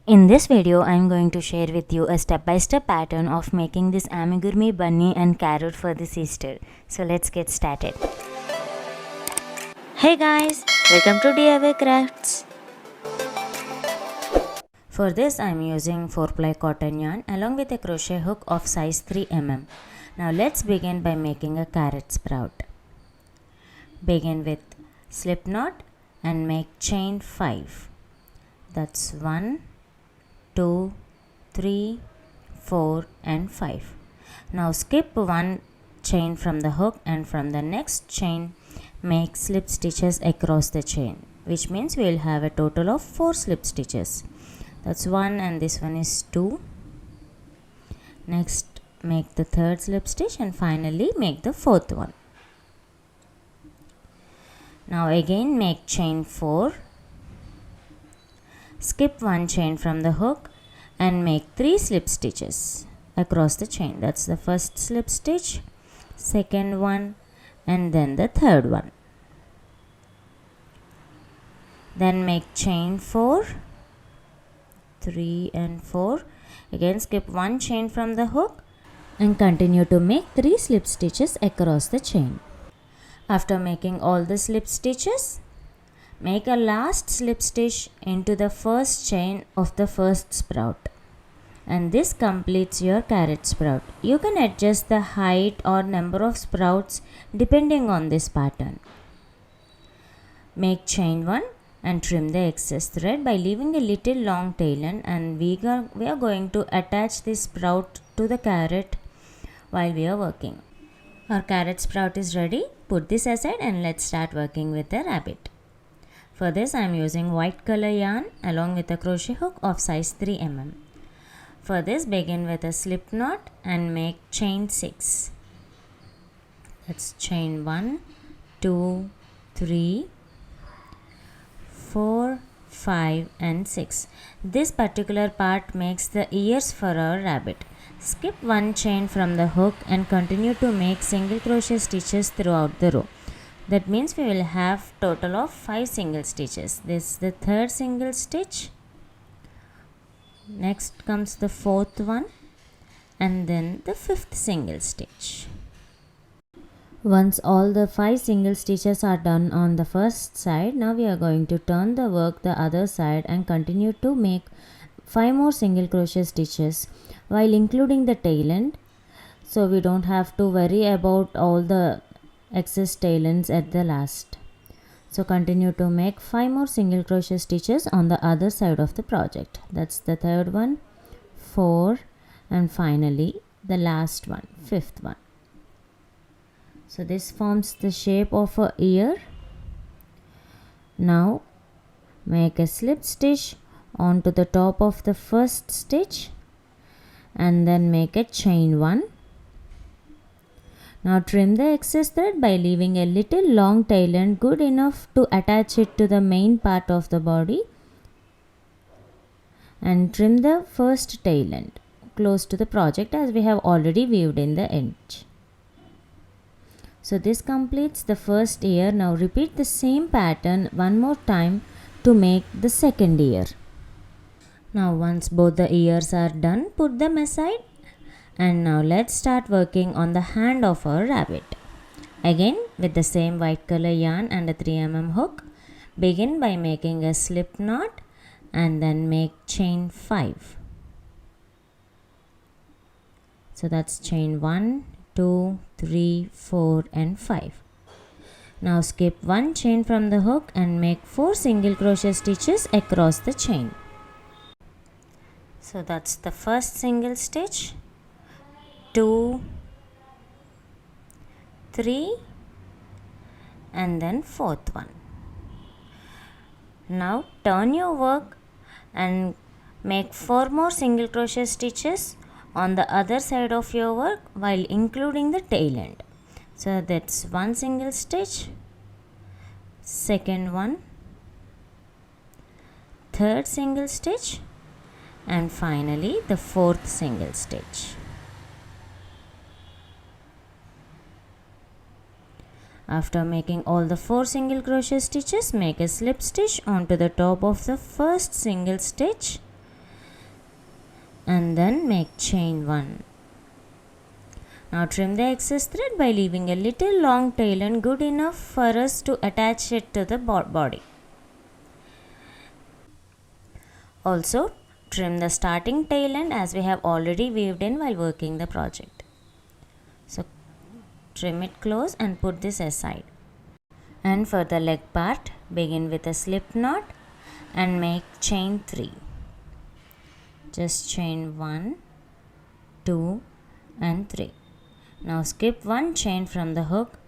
In this video, I am going to share with you a step-by-step pattern of making this amigurumi bunny and carrot for this Easter. So let's get started. Hey guys, welcome to DIY Crafts. For this, I am using 4-ply cotton yarn along with a crochet hook of size 3 mm. Now let's begin by making a carrot sprout. Begin with slip knot and make chain 5. That's 1, 2, 3, 4 and 5. Now skip one chain from the hook and from the next chain make slip stitches across the chain, which means we will have a total of 4 slip stitches. That's 1 and this one is 2. Next make the third slip stitch and finally make the fourth one. Now again make chain 4. Skip one chain from the hook and make 3 slip stitches across the chain. That's the first slip stitch, second one and then the third one. Then make chain 4, 3 and 4. Again skip one chain from the hook and continue to make 3 slip stitches across the chain. After making all the slip stitches, make a last slip stitch into the first chain of the first sprout, and this completes your carrot sprout. You can adjust the height or number of sprouts depending on this pattern. Make chain 1 and trim the excess thread by leaving a little long tail end, and we are going to attach this sprout to the carrot while we are working. Our carrot sprout is ready. Put this aside and let's start working with the rabbit. For this I am using white color yarn along with a crochet hook of size 3 mm. For this begin with a slip knot and make chain 6. That's chain 1, 2, 3, 4, 5 and 6. This particular part makes the ears for our rabbit. Skip one chain from the hook and continue to make single crochet stitches throughout the row. That means we will have total of 5 single stitches. This is the third single stitch. Next comes the fourth one and then the fifth single stitch. Once all the 5 single stitches are done on the first side, now we are going to turn the work the other side and continue to make 5 more single crochet stitches while including the tail end, so we don't have to worry about all the excess tail ends at the last. So continue to make 5 more single crochet stitches on the other side of the project. That's the third one, 4 and finally the last one, fifth one. So this forms the shape of a ear. Now make a slip stitch onto the top of the first stitch and then make a chain 1. Now trim the excess thread by leaving a little long tail end good enough to attach it to the main part of the body, and trim the first tail end close to the project as we have already weaved in the edge. So this completes the first ear. Now repeat the same pattern one more time to make the second ear. Now once both the ears are done, put them aside. And now let's start working on the hand of our rabbit. Again with the same white color yarn and a 3 mm hook, begin by making a slip knot and then make chain 5. So that's chain 1, 2, 3, 4 and 5. Now skip one chain from the hook and make 4 single crochet stitches across the chain. So that's the first single stitch, 2, 3 and then fourth one. Now turn your work and make 4 more single crochet stitches on the other side of your work while including the tail end. So that's one single stitch, second one, third single stitch and finally the fourth single stitch. After making all the 4 single crochet stitches, make a slip stitch onto the top of the first single stitch and then make chain 1. Now trim the excess thread by leaving a little long tail end good enough for us to attach it to the body. Also trim the starting tail end as we have already weaved in while working the project. So trim it close and put this aside. And for the leg part, begin with a slip knot and make chain 3. Just chain 1, 2 and 3. Now skip one chain from the hook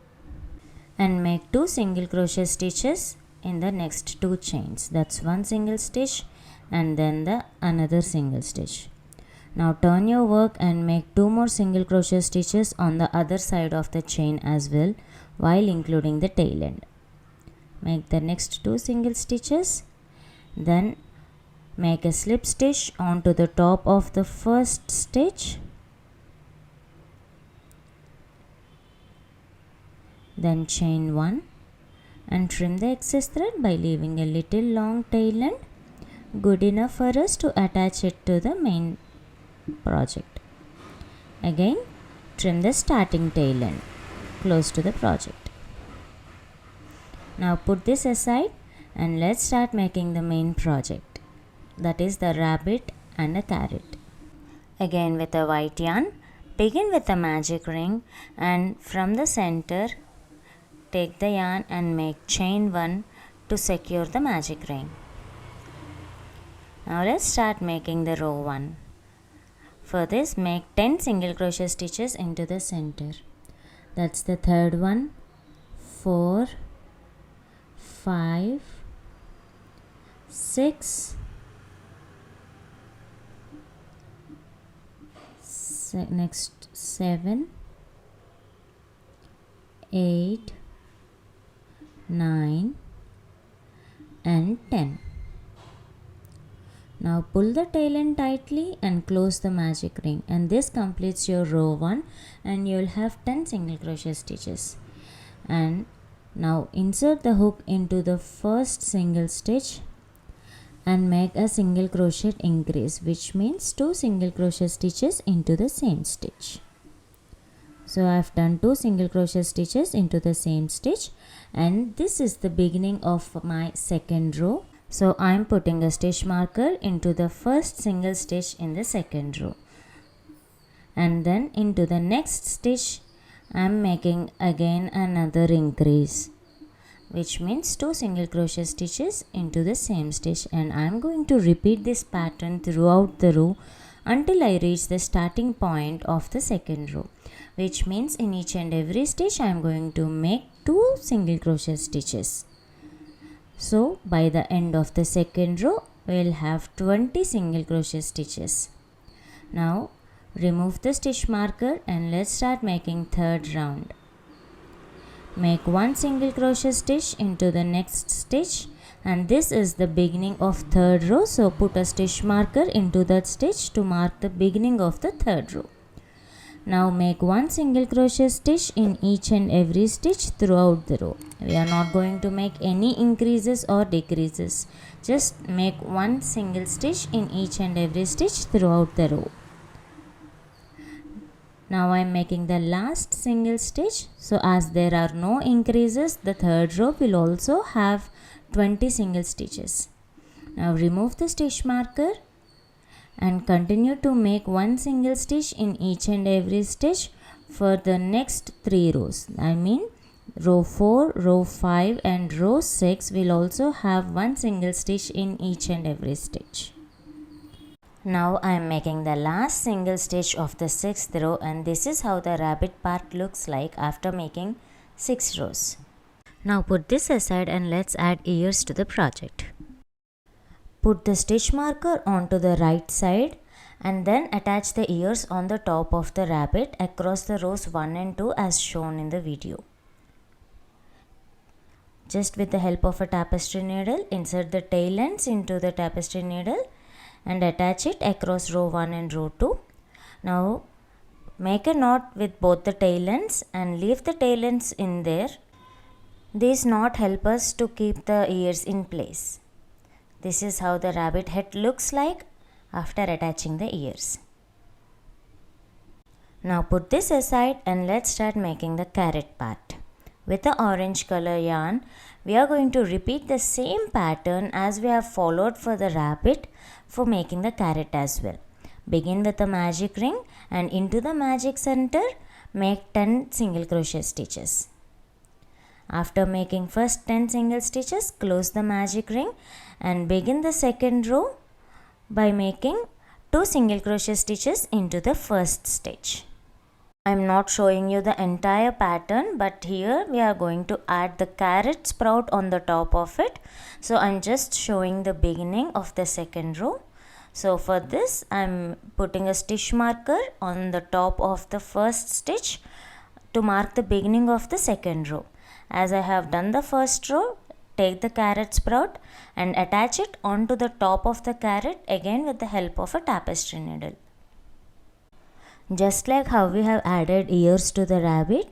and make 2 single crochet stitches in the next 2 chains. That's one single stitch and then the another single stitch. Now turn your work and make 2 more single crochet stitches on the other side of the chain as well, while including the tail end. Make the next 2 single stitches, then make a slip stitch onto the top of the first stitch, then chain 1 and trim the excess thread by leaving a little long tail end good enough for us to attach it to the main project. Again trim the starting tail end close to the project. Now put this aside and let's start making the main project, that is the rabbit and a carrot. Again with a white yarn, begin with a magic ring and from the center take the yarn and make chain 1 to secure the magic ring. Now let's start making the row 1. For this make 10 single crochet stitches into the center. That's the third one, 4, 5, 6, next 7, 8, 9 and 10. Now pull the tail end tightly and close the magic ring, and this completes your row 1 and you will have 10 single crochet stitches. And now insert the hook into the first single stitch and make a single crochet increase, which means 2 single crochet stitches into the same stitch. So I have done 2 single crochet stitches into the same stitch, and this is the beginning of my second row. So I am putting a stitch marker into the first single stitch in the second row, and then into the next stitch I am making again another increase, which means 2 single crochet stitches into the same stitch, and I am going to repeat this pattern throughout the row until I reach the starting point of the second row, which means in each and every stitch I am going to make 2 single crochet stitches. So by the end of the second row we will have 20 single crochet stitches. Now remove the stitch marker and let's start making third round. Make 1 single crochet stitch into the next stitch, and this is the beginning of third row, so put a stitch marker into that stitch to mark the beginning of the third row. Now make 1 single crochet stitch in each and every stitch throughout the row. We are not going to make any increases or decreases, just make 1 single stitch in each and every stitch throughout the row. Now I am making the last single stitch, so as there are no increases, the third row will also have 20 single stitches. Now remove the stitch marker and continue to make 1 single stitch in each and every stitch for the next 3 rows. I mean row 4, row 5 and row 6 will also have 1 single stitch in each and every stitch. Now I am making the last single stitch of the 6th row, and this is how the rabbit part looks like after making 6 rows. Now put this aside and let's add ears to the project. Put the stitch marker onto the right side and then attach the ears on the top of the rabbit across the rows 1 and 2 as shown in the video. Just with the help of a tapestry needle, insert the tail ends into the tapestry needle and attach it across row 1 and row 2. Now make a knot with both the tail ends and leave the tail ends in there. These knot help us to keep the ears in place. This is how the rabbit head looks like after attaching the ears. Now put this aside and let's start making the carrot part. With the orange color yarn, we are going to repeat the same pattern as we have followed for the rabbit for making the carrot as well. Begin with the magic ring and into the magic center, make 10 single crochet stitches. After making first 10 single stitches, close the magic ring and begin the second row by making 2 single crochet stitches into the first stitch. I am not showing you the entire pattern, but here we are going to add the carrot sprout on the top of it. So I am just showing the beginning of the second row. So for this I am putting a stitch marker on the top of the first stitch to mark the beginning of the second row. As I have done the first row, take the carrot sprout and attach it onto the top of the carrot again with the help of a tapestry needle. Just like how we have added ears to the rabbit,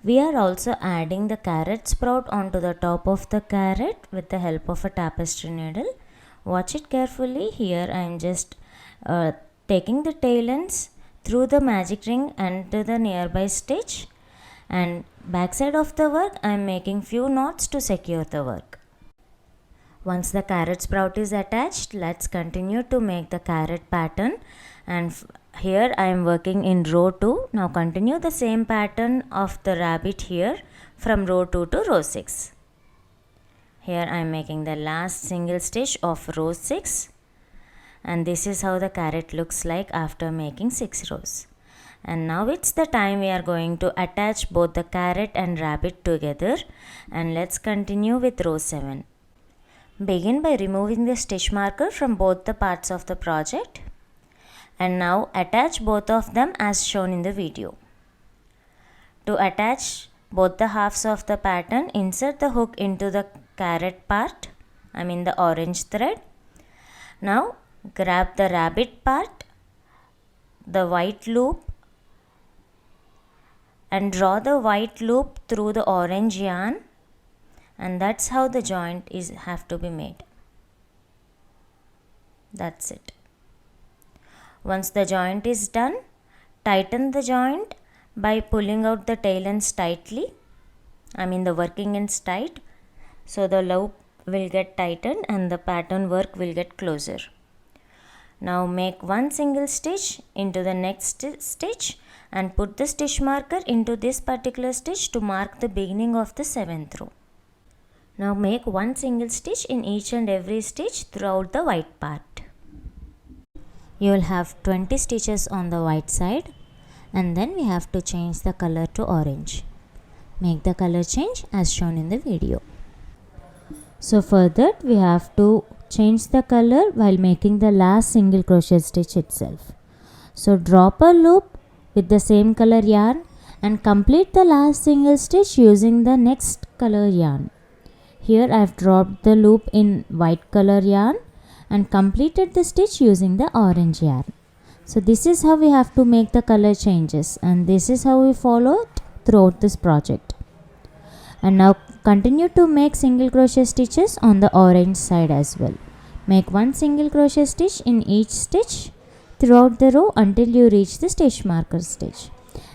we are also adding the carrot sprout onto the top of the carrot with the help of a tapestry needle. Watch it carefully. Here I am just taking the tail ends through the magic ring and to the nearby stitch, and backside of the work I am making few knots to secure the work. Once the carrot sprout is attached, let's continue to make the carrot pattern, and here I am working in row 2. Now continue the same pattern of the rabbit here from row 2 to row 6. Here I am making the last single stitch of row 6, and this is how the carrot looks like after making 6 rows. And now it's the time we are going to attach both the carrot and rabbit together, and let's continue with row 7. Begin by removing the stitch marker from both the parts of the project, and now attach both of them as shown in the video. To attach both the halves of the pattern, insert the hook into the carrot part, the orange thread. Now grab the rabbit part, the white loop, and draw the white loop through the orange yarn, and that's how the joint have to be made. That's it. Once the joint is done, tighten the joint by pulling out the tail ends tightly. The working ends tight, so the loop will get tightened and the pattern work will get closer. Now make one single stitch into the next stitch and put the stitch marker into this particular stitch to mark the beginning of the 7th row. Now make one single stitch in each and every stitch throughout the white part. You will have 20 stitches on the white side, and then we have to change the color to orange. Make the color change as shown in the video. So for that we have to change the color while making the last single crochet stitch itself. So drop a loop with the same color yarn and complete the last single stitch using the next color yarn. Here I have dropped the loop in white color yarn and completed the stitch using the orange yarn. So this is how we have to make the color changes, and this is how we follow it throughout this project. And now continue to make single crochet stitches on the orange side as well. Make one single crochet stitch in each stitch throughout the row until you reach the stitch marker stitch,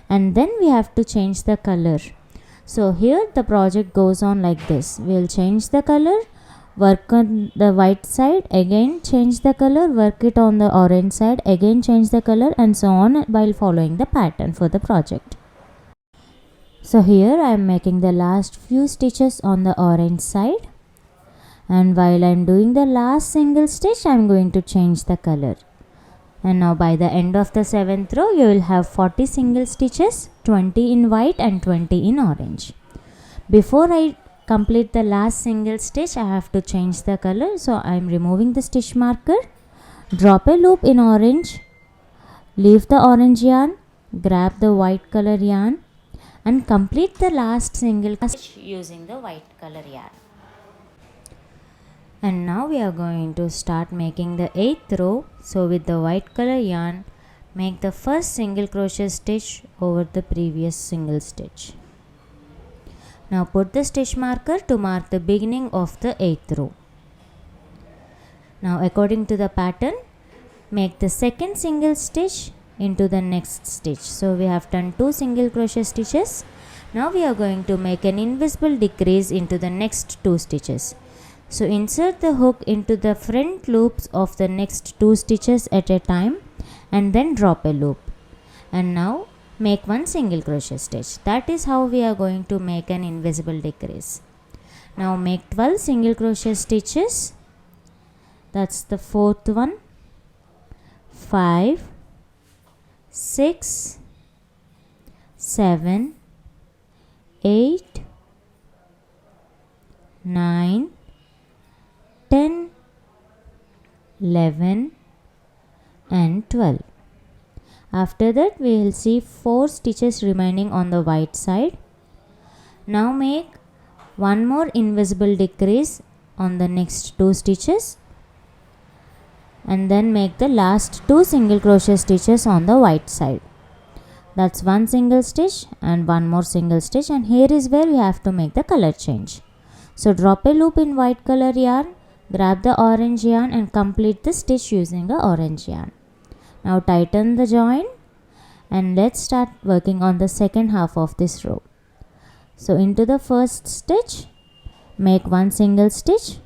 and then we have to change the color. So here the project goes on like this. We will change the color, work on the white side, again change the color, work it on the orange side, again change the color, and so on while following the pattern for the project. So here I am making the last few stitches on the orange side, and while I am doing the last single stitch I am going to change the color. And now by the end of the 7th row you will have 40 single stitches, 20 in white and 20 in orange. Before I complete the last single stitch I have to change the color, so I am removing the stitch marker, drop a loop in orange, leave the orange yarn, grab the white color yarn and complete the last single stitch using the white color yarn. And now we are going to start making the 8th row. So with the white color yarn, make the first single crochet stitch over the previous single stitch. Now put the stitch marker to mark the beginning of the 8th row. Now according to the pattern, make the second single stitch into the next stitch. So we have done 2 single crochet stitches. Now we are going to make an invisible decrease into the next 2 stitches. So insert the hook into the front loops of the next 2 stitches at a time and then drop a loop. And now make 1 single crochet stitch. That is how we are going to make an invisible decrease. Now make 12 single crochet stitches. That's the 4th one. 5, 6, 7, 8, 9, 10, 11 and 12. After that we will see 4 stitches remaining on the white side. Now make 1 more invisible decrease on the next 2 stitches and then make the last 2 single crochet stitches on the white side. That's 1 single stitch and 1 more single stitch, and here is where we have to make the color change. So drop a loop in white color yarn, grab the orange yarn and complete the stitch using the orange yarn. Now tighten the join and let's start working on the second half of this row. So into the first stitch make 1 single stitch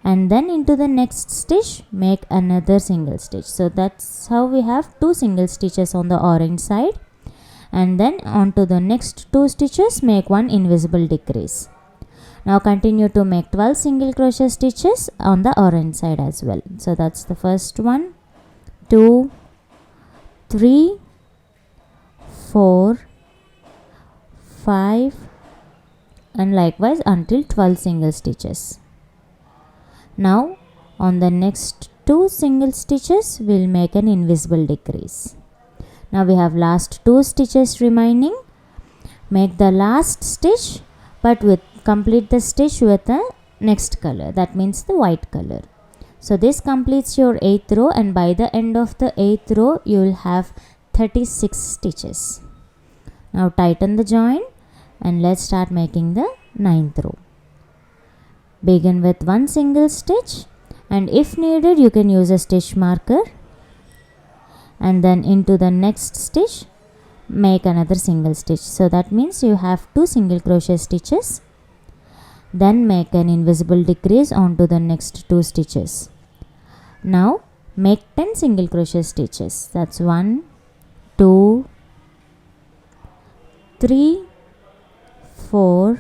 and then into the next stitch make another single stitch. So that's how we have 2 single stitches on the orange side, and then onto the next 2 stitches make 1 invisible decrease. Now continue to make 12 single crochet stitches on the orange side as well. So that's the first one, 2, 3, 4, 5 and likewise until 12 single stitches. Now on the next 2 single stitches we'll make an invisible decrease. Now we have last 2 stitches remaining. Make the last stitch but complete the stitch with the next color, that means the white color. So this completes your 8th row, and by the end of the 8th row you will have 36 stitches. Now tighten the join and let's start making the 9th row. Begin with 1 single stitch, and if needed you can use a stitch marker, and then into the next stitch make another single stitch. So that means you have 2 single crochet stitches. Then make an invisible decrease onto the next 2 stitches. Now make 10 single crochet stitches. That's 1, 2, 3, 4,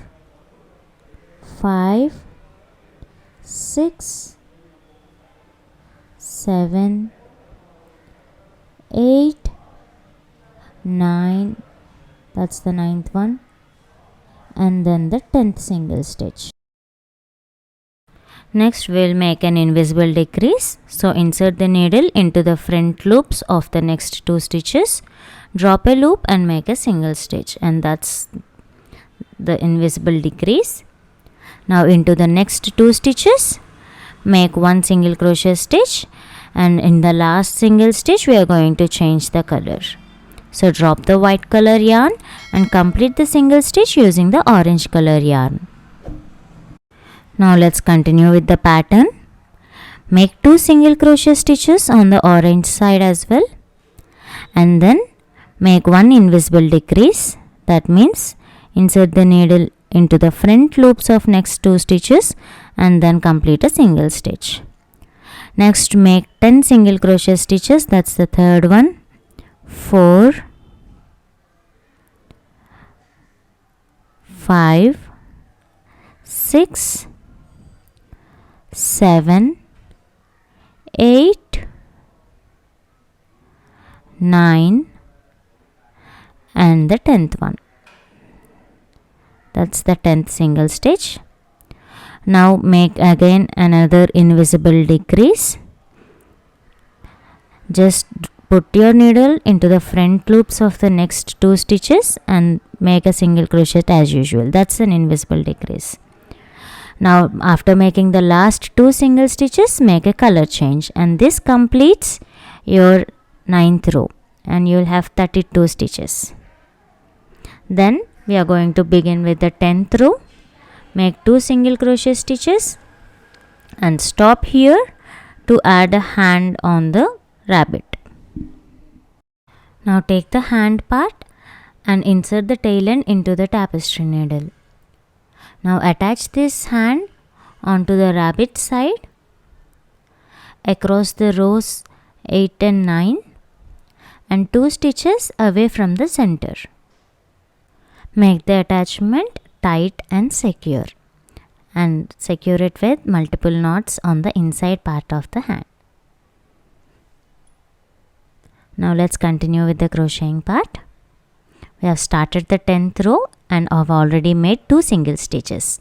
5, 6, 7, 8, 9, that's the 9th one, and then the 10th single stitch. Next we'll make an invisible decrease. So insert the needle into the front loops of the next 2 stitches, drop a loop and make a single stitch, and that's the invisible decrease. Now into the next 2 stitches make 1 single crochet stitch, and in the last single stitch we are going to change the color. So drop the white color yarn and complete the single stitch using the orange color yarn. Now let's continue with the pattern. Make 2 single crochet stitches on the orange side as well, and then make 1 invisible decrease. That means insert the needle into the front loops of next 2 stitches and then complete a single stitch. Next make 10 single crochet stitches. That's the 3rd one. 4, 5, 6, 7, 8, 9 and the 10th one. That's the 10th single stitch. Now make again another invisible decrease. Just put your needle into the front loops of the next 2 stitches and make a single crochet as usual. That's an invisible decrease. Now after making the last 2 single stitches make a color change, and this completes your 9th row and you will have 32 stitches. Then we are going to begin with the 10th row. Make 2 single crochet stitches and stop here to add a hand on the rabbit. Now take the hand part and insert the tail end into the tapestry needle. Now attach this hand onto the rabbit side across the rows 8 and 9 and 2 stitches away from the center. Make the attachment tight and secure it with multiple knots on the inside part of the hand. Now let's continue with the crocheting part. We have started the 10th row and have already made 2 single stitches.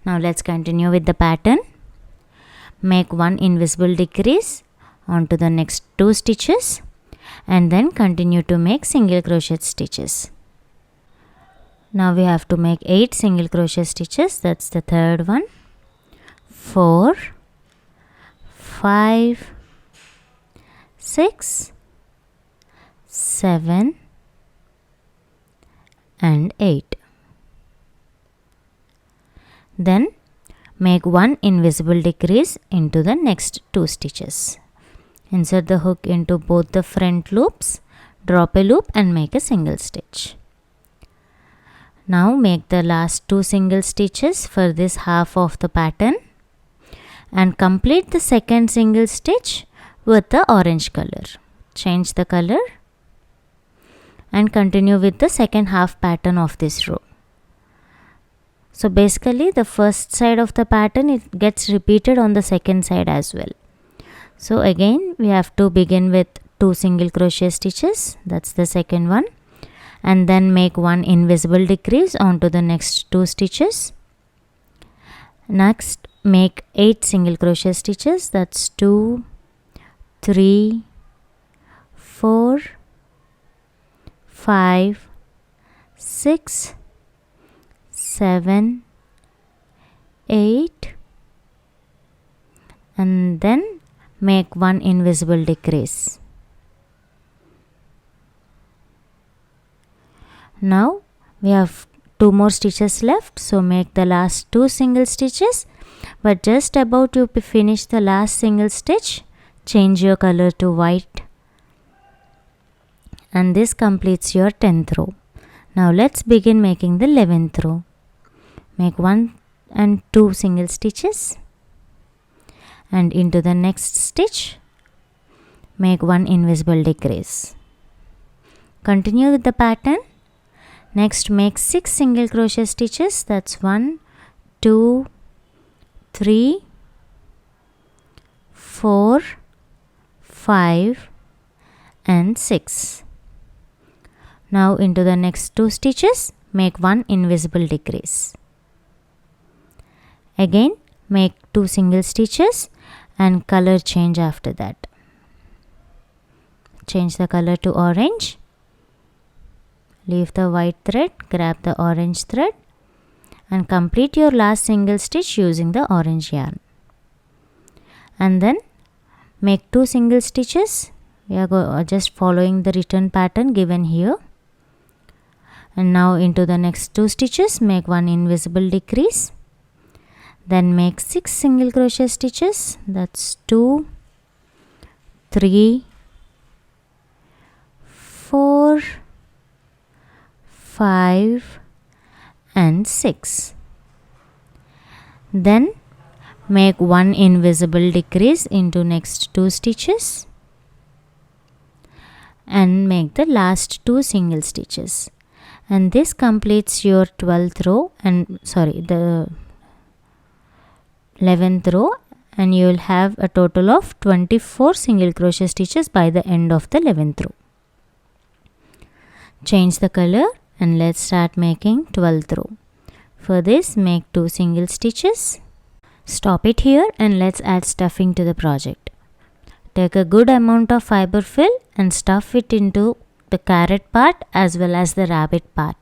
Now let's continue with the pattern. Make 1 invisible decrease onto the next 2 stitches and then continue to make single crochet stitches. Now we have to make 8 single crochet stitches. That's the third one. 4, 5, 6, 7 and 8. Then make 1 invisible decrease into the next 2 stitches. Insert the hook into both the front loops, drop a loop and make a single stitch. Now make the last 2 single stitches for this half of the pattern and complete the second single stitch with the orange color. Change the color and continue with the second half pattern of this row. So basically the first side of the pattern, it gets repeated on the second side as well. So again we have to begin with 2 single crochet stitches, that's the second one, and then make 1 invisible decrease onto the next 2 stitches. Next make 8 single crochet stitches, that's 2, 3, 4, 5, 6, 7, 8 and then make 1 invisible decrease. Now we have 2 more stitches left, so make the last 2 single stitches, but just about to finish the last single stitch, change your color to white and this completes your 10th row. Now let's begin making the 11th row. Make 1 and 2 single stitches and into the next stitch make 1 invisible decrease. Continue with the pattern. Next make 6 single crochet stitches, that's 1, 2, 3, 4, 5 and 6. Now into the next 2 stitches make 1 invisible decrease. Again make 2 single stitches and color change after that. Change the color to orange. Leave the white thread, grab the orange thread and complete your last single stitch using the orange yarn. And then make 2 single stitches. We are just following the return pattern given here. And now into the next 2 stitches make 1 invisible decrease. Then make 6 single crochet stitches, that's 2, 3, 4, 5 and 6. Then make 1 invisible decrease into next 2 stitches and make the last 2 single stitches, and this completes your 12th row and the 11th row, and you will have a total of 24 single crochet stitches by the end of the 11th row. Change the color and let's start making 12th row. For this make 2 single stitches. Stop it here and let's add stuffing to the project. Take a good amount of fiber fill and stuff it into the carrot part as well as the rabbit part.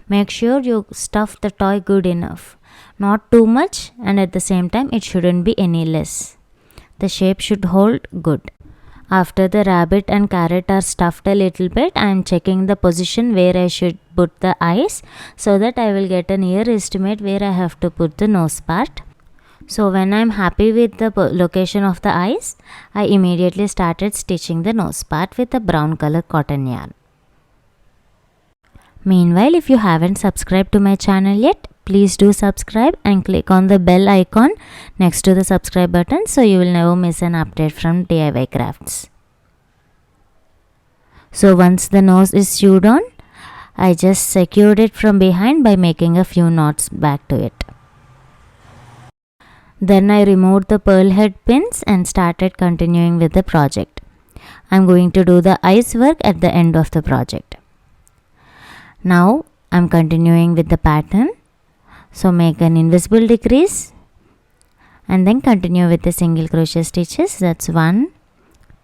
Make sure you stuff the toy good enough, not too much, and at the same time it shouldn't be any less. The shape should hold good. After the rabbit and carrot are stuffed a little bit, I am checking the position where I should put the eyes so that I will get a near estimate where I have to put the nose part. So when I'm happy with the location of the eyes, I immediately started stitching the nose part with a brown color cotton yarn. Meanwhile, if you haven't subscribed to my channel yet, please do subscribe and click on the bell icon next to the subscribe button so you will never miss an update from DIY Crafts. So once the nose is sewed on, I just secured it from behind by making a few knots back to it. Then I removed the pearl head pins and started continuing with the project. I'm going to do the eyes work at the end of the project. Now I'm continuing with the pattern. So make an invisible decrease and then continue with the single crochet stitches. That's 1,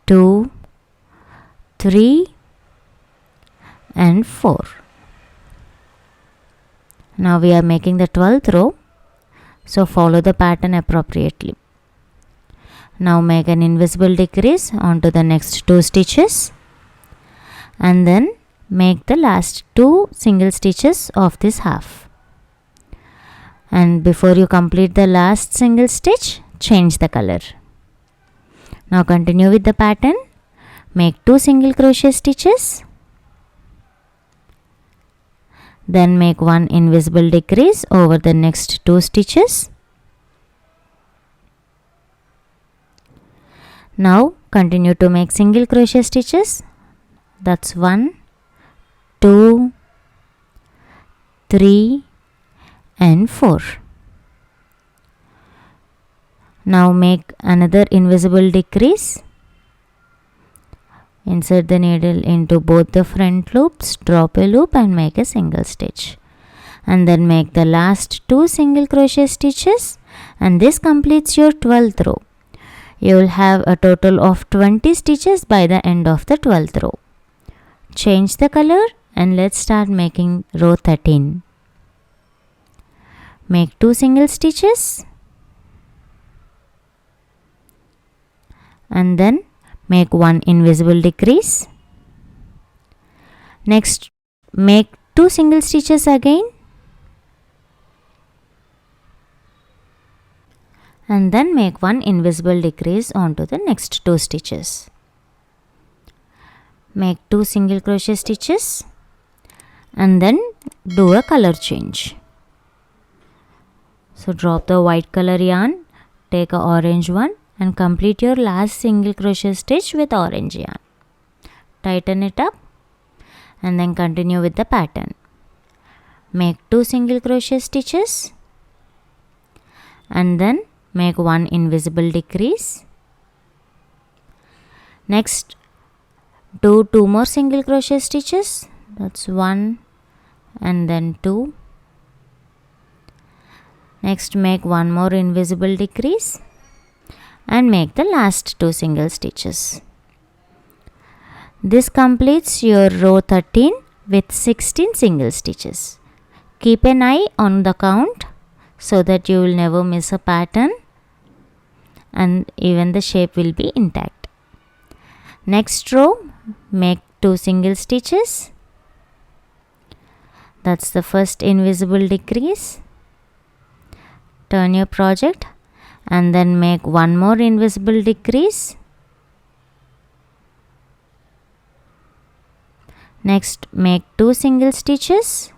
2, 3 and 4. Now we are making the 12th row. So follow the pattern appropriately. Now make an invisible decrease onto the next 2 stitches and then make the last 2 single stitches of this half. And before you complete the last single stitch, change the color. Now continue with the pattern. Make 2 single crochet stitches. Then make 1 invisible decrease over the next 2 stitches. Now continue to make single crochet stitches. That's 1, 2, 3 and 4. Now make another invisible decrease. Insert the needle into both the front loops, drop a loop and make a single stitch. And then make the last 2 single crochet stitches and this completes your 12th row. You will have a total of 20 stitches by the end of the 12th row. Change the color and let's start making row 13. Make 2 single stitches and then make 1 invisible decrease. Next, make 2 single stitches again and then make 1 invisible decrease onto the next 2 stitches. Make 2 single crochet stitches and then do a color change. So drop the white color yarn, take a orange one and complete your last single crochet stitch with orange yarn. Tighten it up and then continue with the pattern. Make 2 single crochet stitches and then make 1 invisible decrease. Next, do 2 more single crochet stitches. That's 1 and then 2. Next, make 1 more invisible decrease and make the last 2 single stitches. This completes your row 13 with 16 single stitches. Keep an eye on the count so that you will never miss a pattern and even the shape will be intact. Next row, make 2 single stitches. That's the first invisible decrease. Turn your project and then make 1 more invisible decrease. Next, make 2 single stitches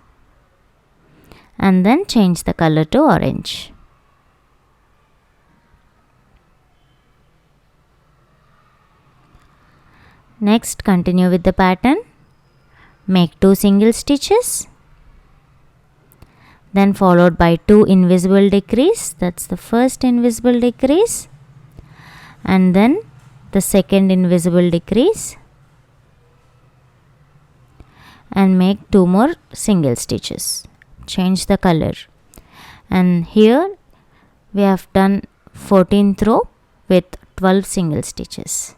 and then change the color to orange. Next, continue with the pattern. Make 2 single stitches, then followed by 2 invisible decrease. That's the first invisible decrease and then the second invisible decrease and make 2 more single stitches. Change the color and here we have done 14th row with 12 single stitches.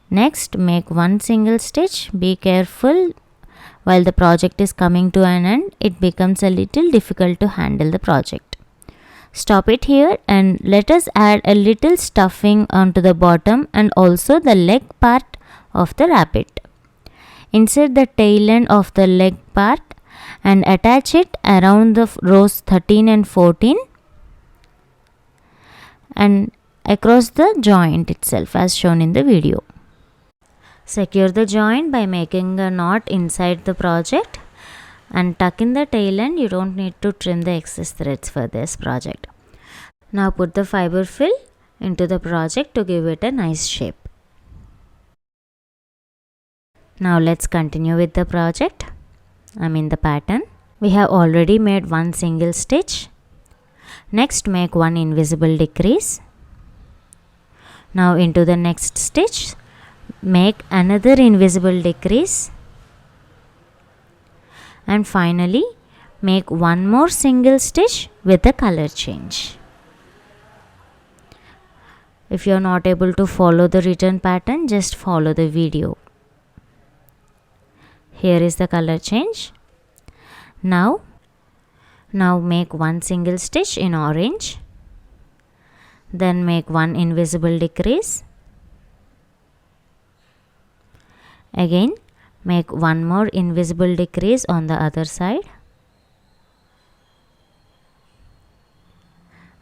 Next, make 1 single stitch. Be careful. While the project is coming to an end, it becomes a little difficult to handle the project. Stop it here and let us add a little stuffing onto the bottom and also the leg part of the rabbit. Insert the tail end of the leg part and attach it around the rows 13 and 14 and across the joint itself as shown in the video. Secure the joint by making a knot inside the project and tuck in the tail end. You don't need to trim the excess threads for this project. Now put the fiber fill into the project to give it a nice shape. Now let's continue with the project. The pattern. We have already made one single stitch. Next, make one invisible decrease. Now into the next stitch, make another invisible decrease, and finally make one more single stitch with a color change. If you are not able to follow the written pattern, just follow the video. Here is the color change. Now make one single stitch in orange, then make one invisible decrease. Again make one more invisible decrease on the other side,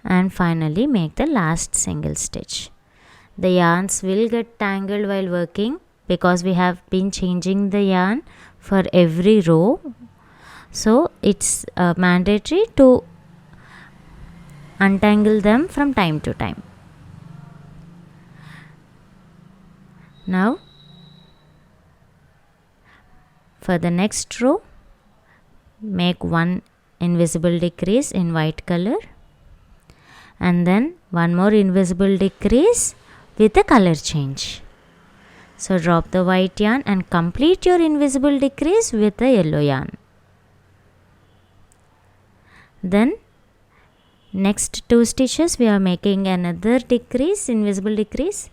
and finally make the last single stitch. The yarns will get tangled while working because we have been changing the yarn for every row, so it's mandatory to untangle them from time to time. Now for the next row, make one invisible decrease in white color and then one more invisible decrease with a color change. So drop the white yarn and complete your invisible decrease with the yellow yarn. Then next two stitches we are making another decrease, invisible decrease.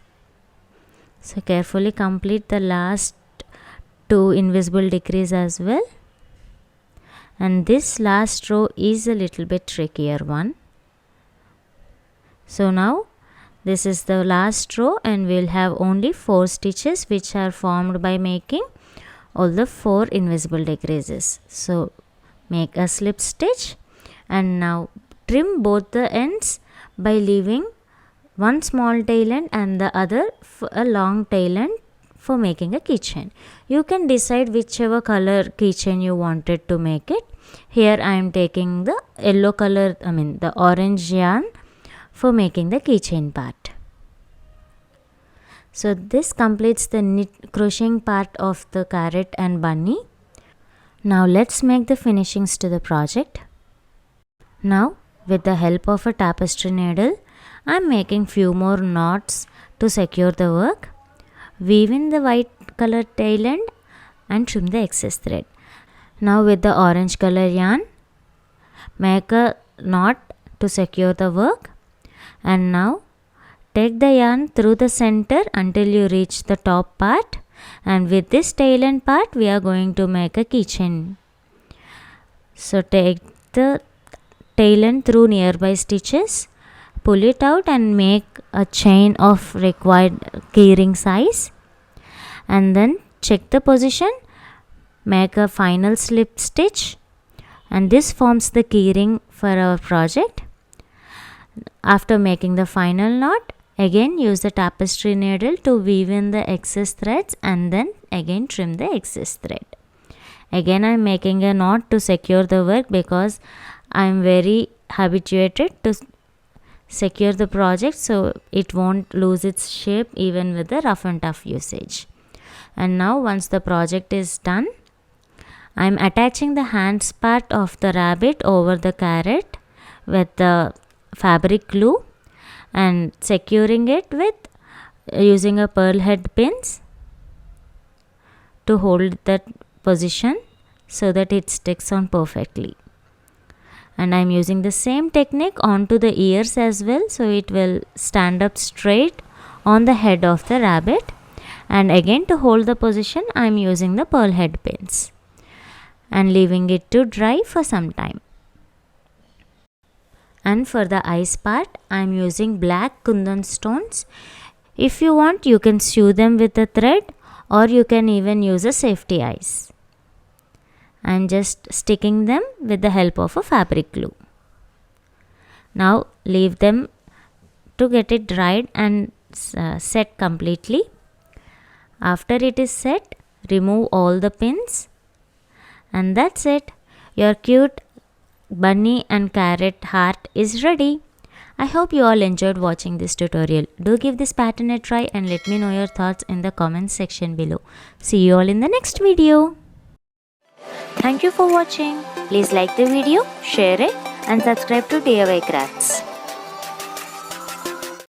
So carefully complete the last two invisible decrease as well. And this last row is a little bit trickier one. So now this is the last row and we'll have only 4 stitches which are formed by making all the 4 invisible decreases. So make a slip stitch and now trim both the ends by leaving one small tail end and the other a long tail end for making a keychain. You can decide whichever color keychain you wanted to make it. Here I am taking the yellow color, the orange yarn for making the keychain part. So this completes the crocheting part of the carrot and bunny. Now let's make the finishings to the project. Now with the help of a tapestry needle, I am making few more knots to secure the work. Weave in the white color tail end and trim the excess thread. Now with the orange color yarn, make a knot to secure the work, and now take the yarn through the center until you reach the top part, and with this tail end part we are going to make a keychain. So take the tail end through nearby stitches, pull it out and make a chain of required keyring size, and then check the position, make a final slip stitch, and this forms the keyring for our project. After making the final knot, again use the tapestry needle to weave in the excess threads and then again trim the excess thread. Again I am making a knot to secure the work because I am very habituated to secure the project so it won't lose its shape even with the rough and tough usage. And now once the project is done, I am attaching the hands part of the rabbit over the carrot with the fabric glue and securing it with using a pearl head pins to hold that position so that it sticks on perfectly. And I am using the same technique onto the ears as well, so it will stand up straight on the head of the rabbit. And again to hold the position I am using the pearl head pins and leaving it to dry for some time. And for the eyes part I am using black kundan stones. If you want you can sew them with a thread or you can even use a safety eyes. and just sticking them with the help of a fabric glue. Now leave them to get it dried and set completely. After it is set, remove all the pins, and that's it. Your cute bunny and carrot heart is ready. I hope you all enjoyed watching this tutorial. Do give this pattern a try and let me know your thoughts in the comments section below. See you all in the next video. Thank you for watching. Please like the video, share it and subscribe to DIY Crafts.